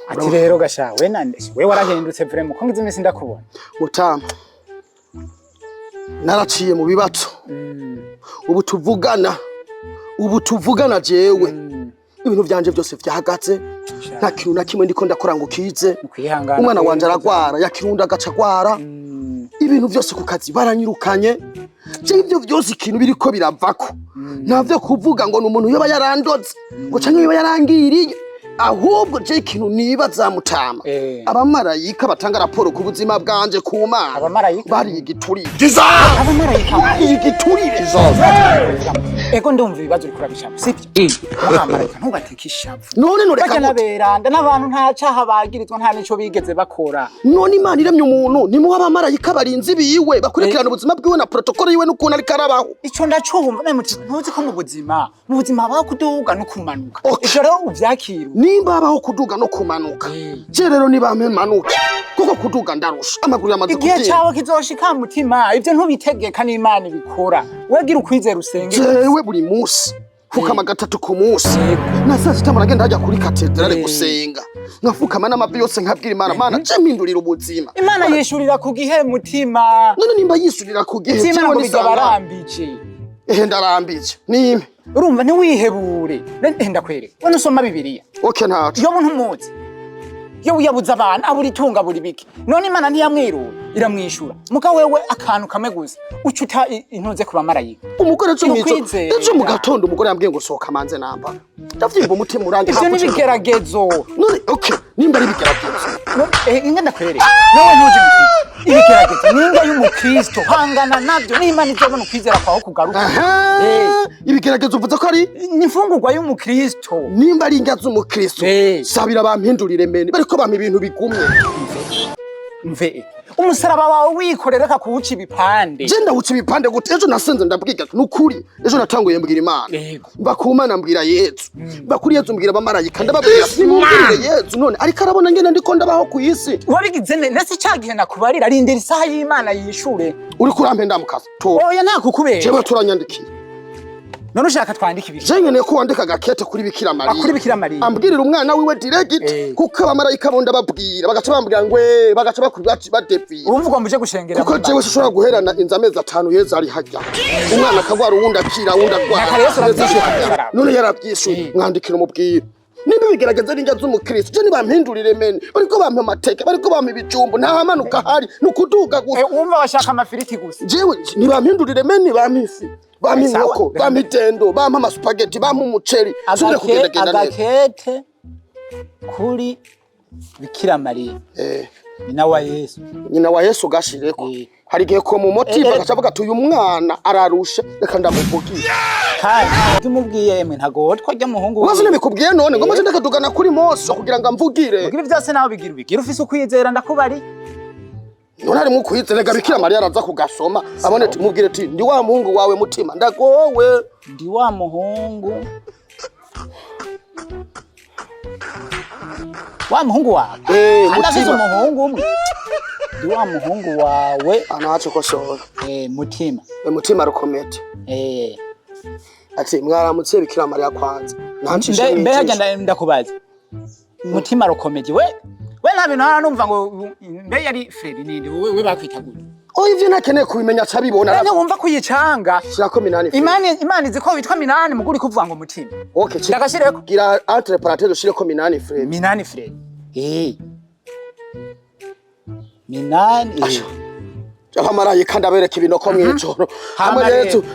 ati rero gasha we nande we warahindutse vraiment ko ngize imisi ndakubona Mutama naraciye mu bibazo ubu tuvugana jewe ibintu byanje byose vyahagaze nta kintu na kimwe ndiko ndakora ngo kize umwana wanje aragwara yakirunda agacagwara ibintu byose ku kazi baranyirukanye je ivyo byose ikintu biriko biravako ntavyo kuvuga ngo n'umuntu yoba yarandoze ngo canke yoba yarangiriye ahubwo je ikintu nibaza Mutama abamarayika batanga raporo ku buzima bwanje ku Mana bari igiturire abamarayika bari igiturire ego ndumva ibibazo uriko urabishaka sivyo abamarayika ntubateke ishavu none reka naberanda n'abantu nta caha bagirizwa nta nico bigeze bakora none Imana iremye umuntu ni mu abamarayika barinzi biwe bakurikirana ubuzima bwiwe na protocole yiwe n'ukuntu ari karabaho ico ndacumva ntuzi ko mu buzima baho kuduga no kumanuka ico rero uvyakira nimba abaho kuduga no kumanuka je rero niba mpemanuka kuko kuduga ndarusha amaguru yamaze kugira igihe cawe kizoshika Mutima ivyo ntubitegeka n'Imana ibikora wegira ukwizera usenge jewe buri munsi fukama gatatu ku munsi na saa sita muragenda hajya kuri katedrale gusenga nkafukama n'amavi yose nkabwira Imana Mana je mpindurira ubuzima Imana yishurira ku gihe Mutima none nimba yishurira ku gihe jewe nizabarambije ndarambije nimpe urumva ntiwihebure ndakwereka we nusoma Bibiliya okay ntaco yo muntu muzi yo uyabuza abana aburi tunga buri biki none Imana ntiyamwirura iramwishura muka wewe akantu kamwe gusa ucuta intuze ku bamarayika umugore ejo mu gatondo umugore yambwiye ngo sohoka manze namba ndavyimba umutima urange ivyo nibigeragezo none okay nimba ari bigeragezo inga ndakwereka nawe ntuje ibigeragezo ninga y'umukristo hangana navyo n'Imana izobona ukwizera kwaho kugaruka ibigeragezo uvuze ko ari n'imfungurwa y'umukristo nimba ari ingazi umukristo sabira bampindurire meni bariko bampa ibintu bigumye mve umusaraba wawe wikorera ka kuwuca ibipande je ndawuca ibipande gute ejo nasenze ndabwiga nukuri ejo natanguye mbwira Imana mbakumana mbwira Yesu bakuri Yesu mbwira abamarayika ndababwira simumbwire Yesu none ariko arabona ngene ndiko ndabaho ku isi wabigize nese cyagihe nakubarira arindira isaha y'Imana yishure uri kurampe ndamukaza oya nta kukubera jewe turanyandikiye none ushaka twandika ibiri je nyene ko wandika Agakete kuri Bikira Mariya kuri Bikira Mariya ambwirira umwana wiwe direct kuko abamarayika bonda babwira bagaca bambwira ngwe bagaca bakubwira badefi urumva muje gushengera kuko jewe sishobora guherana inzamezi 5 yeza ari hajya umwana akagwara uwundi akira uwundi agwara none yarabyishuye mwandikira umubwira nimba bigerageza n'injya z'umukristo je nibampindurire meni bariko bampa amateke bariko bampa ibijumbu nta hamanuka hari nukuduga gusa umva bashaka amafiriti gusa jewe nibampindurire meni bamisi bampa inkoko bampa itendo bampa amasupageti bampa umuceri sure kugendagenda neza Agakete kuri Bikira Mariya nyina wa Yesu gashireko hari gihe ko mu motiva gacavuga ati uyu mwana ararusha reka ndamuvugira kandi tumubwiye yemwe ntago twajya muhungu wazo nabikubwiye none ngo maze ndakadugana kuri Mose kugira ngo amvugire mugira byose naho bigira ufise ukwizera ndakubari none ari mu kwizera Bikira Mariya araza kugasoma abone tumubwire ati ndi wa muhungu wawe Mutima ndagowe ndi wa muhungu wa muhungu wawe Mutima umuhungu umwe ndi wa muhungu wawe anacho koshora Mutima Mutima rukomete ati mwaramutse Bikira Mariya kwanza nancishe mbe hajya ndakubaza Mutima rukomeye we nta bintu numva ngo mbe yari Fred ninde we bakwita gute ivyo nakeneye kubimenya cabibona none wumva kuyicanga shirako minani Imana izi ko witwa Minani muguri kuvuga ngo Mutima okay ndagashireko gira entre parenthèses shireko Minani Fred Minani abamarayika ndabereka ibinoko mw'ijoro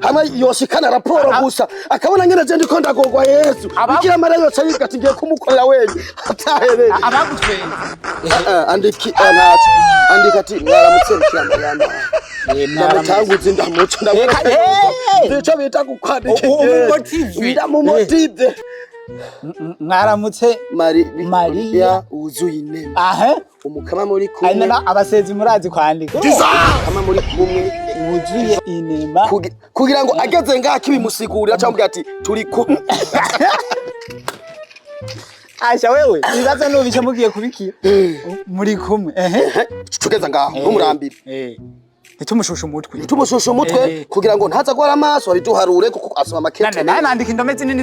hamwe yoshikana raporo gusa akabona ngene je ndiko ndagogwa Yesu Bikira Mariya yose yiga ati ngiye kumukorera wenye atahereye abagutwenze andika ati mwaramutse Bikira Mariya mwaramutse ndamuca ndico bita gukwandika ndamumotive mwaramutse Mariya uzuye inema umukama muri kumwe abasezi murazi kwandika kama muri kumwe wuzuye inema kugira ngo ageze ngaki bimusigurira cyangwa ati turi kumwe asha wewe ibibazo nubice mugiye kubikira muri kumwe tugeza ngaho n'umurambire tumushusha umutwe kugira ngo ntaza gwara amaso ari duharure kuko asoma makete nandika indome zinini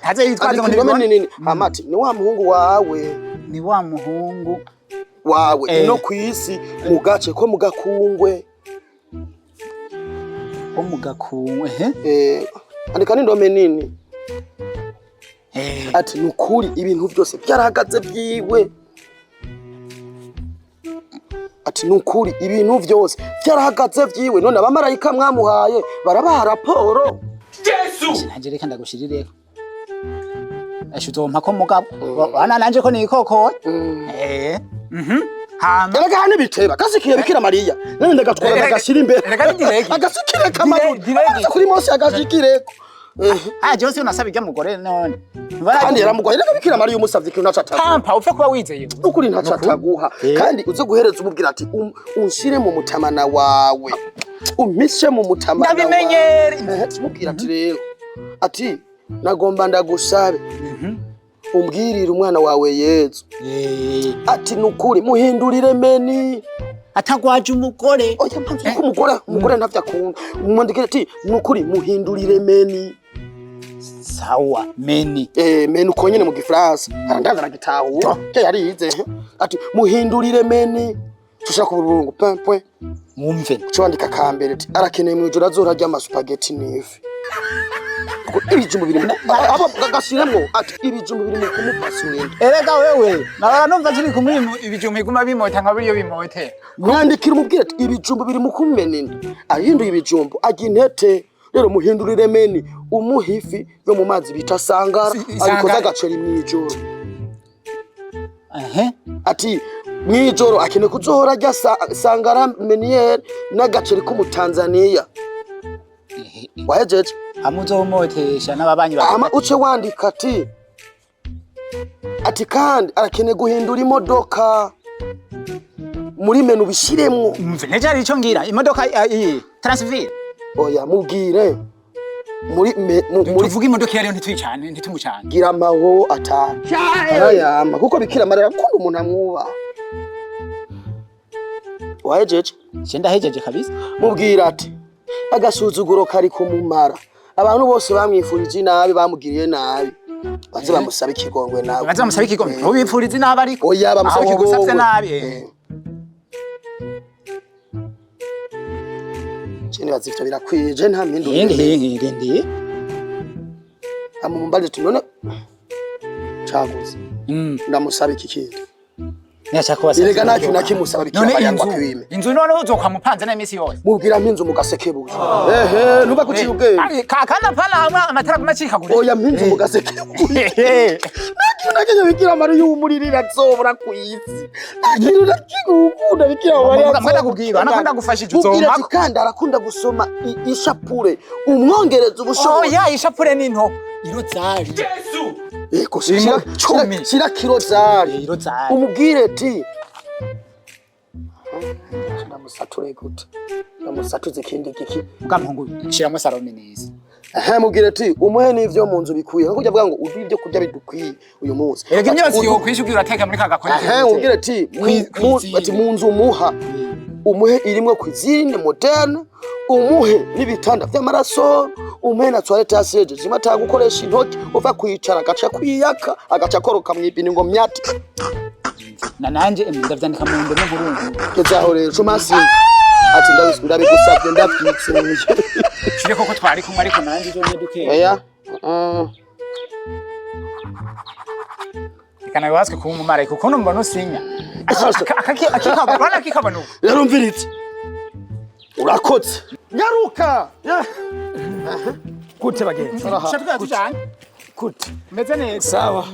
ntaze yitwaza ngo ndibone amati ni wa muhungu wawe ni wa muhungu wawe no kwisi mu gace ko mu gakungwe wo mu gakungwe andika n'indome nini ati nukuri ibintu byose byarahagaze byiwe ati nukuri ibintu byose byarahagaze byiwe none abamarayika mwamuhaye barabaha raporo Yesu nanje reka ndagushirireko ashuzompa ko mugabo bana nanje ko nikoko hama erega hani biteba kasikiye Bikira Mariya none ndagatwara ndagashira imbere agasikire kamaro kuri Mose agashikireko Jose unasaba ijya mugore none kandi yaramugwaye reka Bikira Mariya umusavye ikintu ntacataguha pampa upfe kuba wizeye ukuri ntacataguha kandi uze guhereza umubwira ati unshire mu mutamana wawe umpishe mu mutamana ndabimenyere mubwira ati rero ati nagomba ndagusabe umbwirire umwana wawe Yezu ati nukuri muhindurire meni atagwaje umugore oya mpamvu ko umugore ntavya akunda umwandikire ati nukuri muhindurire meni sawa meni meni uko nyene mu gifaransa arandazana gitahuwa yarize ati muhindurire meni tushaka kuburungu point mwumve cwandika kambere ati arakeneye mu ijoro azorarya amaspaghetti n'ifi ibijumbu biri aba gashiremwo ati ibijumbu biri mu kumupasura erega wewe nabara numva kiri kumwe ibijumbu iguma bimota nka biriyo bimote mwandikira umubwire ati ibijumbu biri mu kumenena ahinduye ibijumbu ajya intete rero muhindurire meni umuhifi yo mu mazi bita sangara ariko zagaceri mwijoro ati mwijoro akene kuzohora ajya sangara meniere n'agaceri ko mu Tanzania wahejeje amuzomotesha n'ababanyi ama uce wandika ati kandi arakene guhindura imodoka muri menu bishiremwo mve neje ari ico ngira imodoka transfer oya mubwire muri tuvuga imodoka yari ntitwicane ntitumucane gira maho atanu ayama kuko Bikira Mariya akunda umuntu amwuba wahejeje cyenda hejeje kabisa mubwira ati agasuzuguro kari kumumara abantu bose bamwifurije nabi bamugiriye nabi baze bamusaba ikigongwe nawe baze bamusaba ikigongwe ubifurize nabi ariko oya bamusaba ikigongwe nabi cyene bazifite birakwije nta mpinduka ngendeye amumbaje tunone caguze ndamusaba iki kindi Erega nacyo nakimusaba Bikira Mariya ngo kwime. Inzu none uzokwa mupanze na imisi yose. Mubwira mpinzu mugasekebuye. Nuba kuciye ubwenge. Kana pala amatara kumacika gure. Oya mpinzu mugasekebuye. Nakintu Bikira Mariya umuririra zobora kwisi. Nakintu nakigukunda Bikira Mariya. Mwenda kubwira anakunda gufashije uzoma. Kandi arakunda gusoma ishapure. Umwongereza ubushobozi. Oya ishapure ni nto. Irozari. Yesu. Eko shira kirozari. Umubwire ati ndamusature gute ndamusatuze ikindi giki ukampungu shiramo salome neza mubwire ati umuhe n'ivyo mu nzu bikuye nko kujya bwa ngo udu ibyo kurya bidukwiye uyu munsi erega imyotsi yo kwishugira ateka muri kagakoni mubwire ati mu nzu muha umuhe irimwe kw'izina moderne umuhe n'ibitanda vy'amaraso umuhe na toilette yaseje zima tagukoresha intoki uva kwicara agaca kwiyaka agaca koroka mwibini ngo myati na nanje ndavyandika mu ndome nkuru kezaho rero cumasi ati ndabisubira bigusabye ndavyitse shire koko twari kumwe ariko nanje zo nyeduke oya kana waswe ku mumara kuko no mbona usinya akikabana akikabano yarumviritse urakotse nyaruka gute bagenzi shaka tujanye gute meze neza sawa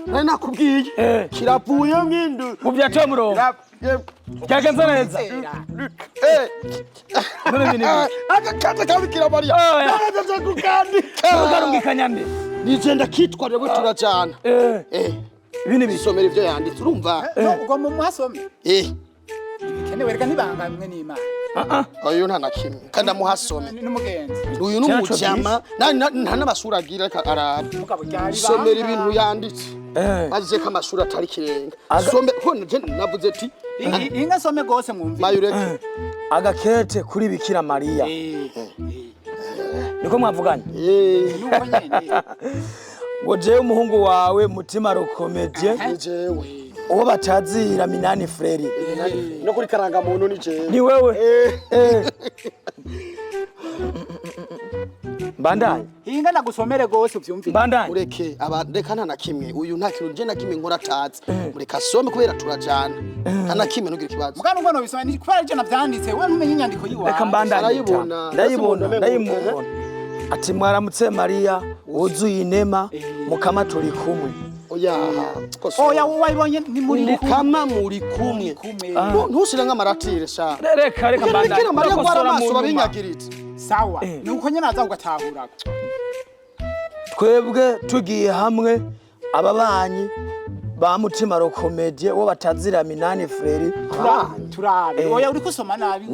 nari nakubwiye kiravuye mwindu mu byatoye murongo byagenze neza none ni agakete ka Bikira Mariya nagaje kukandika ugarungikanya nde nije ndakitwa rero turajana ibindi bisomera ivyo yanditse urumva ubwo mu muhasome kene wereka nibanga mwe n'Imana oyo nta nakimwe kandi amuhasome n'umugenzi uyu n'umujama nta n'amashuri agira araba somera ibintu yanditse maze ko amashuri atari kirenga some nje navuze ati inga some gose mwumvi mayureke agakete kuri Bikira Mariya niko mwavuganye ngo jewe umuhungu wawe mutima le comédien ni jewe uwo batazira minani freri no kuri karanga muntu ni jewe ni wewe Bandanye hinga nagusomere gose uvyumvire bandanye ureke reka nta na kimwe uyu nta kintu je na kimwe nkora atazi mureka some kubera turajana nta na kimwe nugira ikibazo mugana ubwo no bisoma ni kubera je navyanditse we ntumenye inyandiko yiwawe reka mbandanye ndayibona ati mwaramutse Mariya wuzuye inema mukama turi kumwe oya wayibonye ni muri mukama muri kumwe ntushyire nk'amaratire sha reka mbandanye Bikira Mariya gwara amaso babinyagiritse sawa nuko nyene aza ugatahura twebwe tugiye hamwe ababanyi ba mutima le comédien wo batazira minani freri turabe oya uri kusoma nabi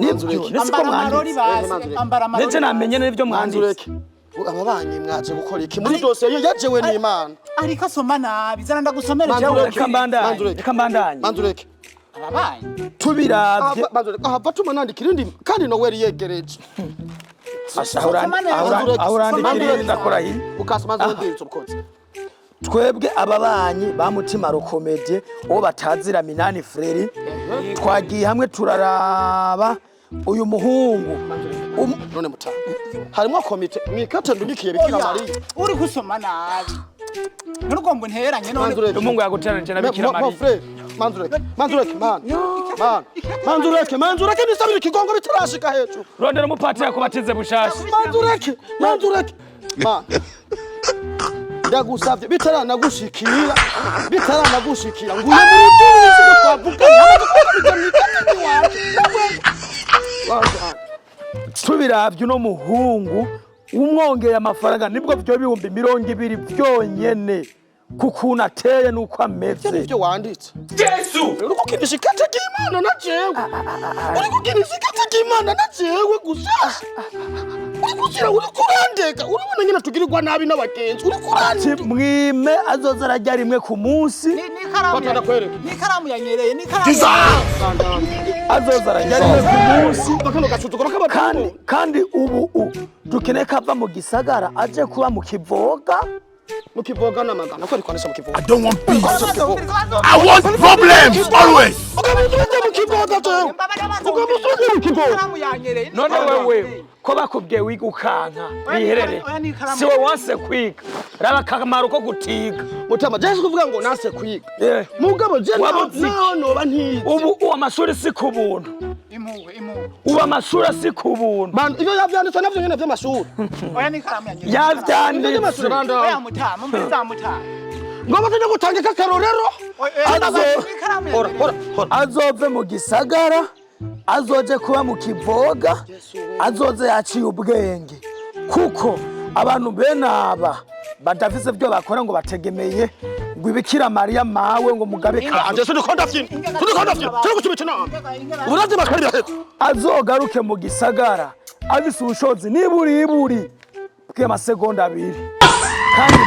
ambara amarori basi ambara amarori ndetse namenye n'ibyo mwanditse ababanyi mwaje gukora iki muri dosiye yo yajewe n'Imana ariko asoma nabi zana ndagusomera reka mbandanye manzureke ababanyi tubiravye aha batuma nandikira indi kandi no weri yegereje ahurandikira ndakora hii ukasoma zondiritse ubukozi twebwe ababanyi ba mutima le comédien uwo batazira minani freri twagiye hamwe turaraba uyu muhungu none mutaha harimo komite mwikate ndunikiye Bikira Mariya uri kusoma nabi nurugombo nteranye none umungu yaguteranije na Bikira Mariya manzureke nisabira ikigongo bitarashika hejuru rondera umupatiri yakubatize bushasha manzureke ndagusavye bitaranagushikira nguye muri tuzi ko twavuganye tubiravye uno muhungu umwongeye amafaranga nibwo byo 220 byonyene kukuntu ateye nuko ameze nivyo wanditse Yesu uri kukinisha ikate ry'Imana na jewe gusa uri kurandeka urabona nyine tugirirwa nabi n'abagenzi uri kurandeka mwime azoza arajya rimwe ku munsi n'ikaramu yanyereye azoza arajya rimwe ku munsi kandi ubu dukeneye kava mu gisagara aje kuba mu kivoga n'amagana ko rikonesha mu kivoga I don't want peace. I want problems always. none wewe ko bakubwiye wiga ukanka biherere si we wanse kwiga raba akamaro ko gutiga mutama jeje kuvuga ngo nase kwiga mugabo je noba ntize ubu amashuri si ku buntu ubu amashuri si ku buntu iyo yavyanditse navyo nyene vy'amashuri yavyanditse oya mutama mbiza mutama ngoba tujye gutangika karorero azove mu gisagara azoje kuba mu kivoga azoze yaciye ubwenge kuko abantu benaba badafise byo bakora ngo bategemeye ngo Bikira Mariya mawe ngo mugabe anje tudukondafye cyo gusubita uburazi bakarira heto azogaruke mu gisagara abise ubushozi niburi bw'amasegonda 2 kandi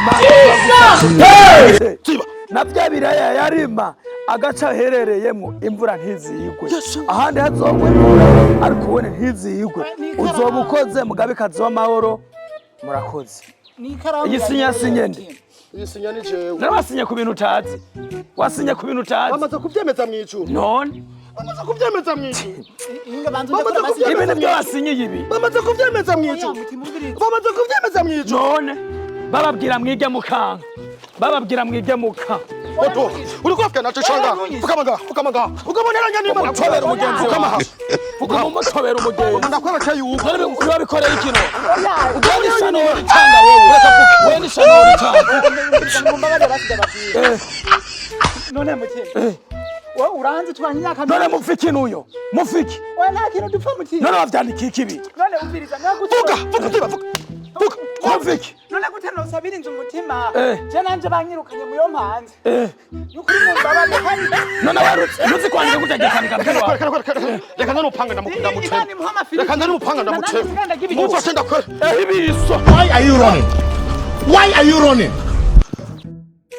na bya biraya yarima agaca herereyemo imvura ntiziyigwe ahandi hazogwe ariko wone ntiziyigwe uzoba ukoze mugabe kazi w'amahoro murakoze igisinya sinyende igisinya ni jewe narabasinye ku bintu utazi wasinye ku bintu utazi bamaze kuvyemeza mwicu none bamaze kuvyemeza mwicu ibintu byo wasinye ibi bamaze kuvyemeza mwicu none bababwira mwige mukanka bababwira mwige muka oto uri kwafika naco changa ukamaga ukaboneranya n'Imana mutobera umugenzi ukamumutobera umugenzi ndakwebeka yuko uri bikoreye ikino ugani shano cyanga wewe ni shano cyanga none mukene wo uranze twanyaka none mufiki nuyo mufiki we nta kintu dupfa mukene none bavyandika ikibi none umviriza mufiki none guteno sabira inzu umutima je nanje banyirukanye muyo mpanze yukuri mu babane kandi none warutse nuzi kwandika gutegekana reka ndanupanga ndamukunda mutema reka ndanupanga ndamutema mufashe ndakwe ibiso Why are you running?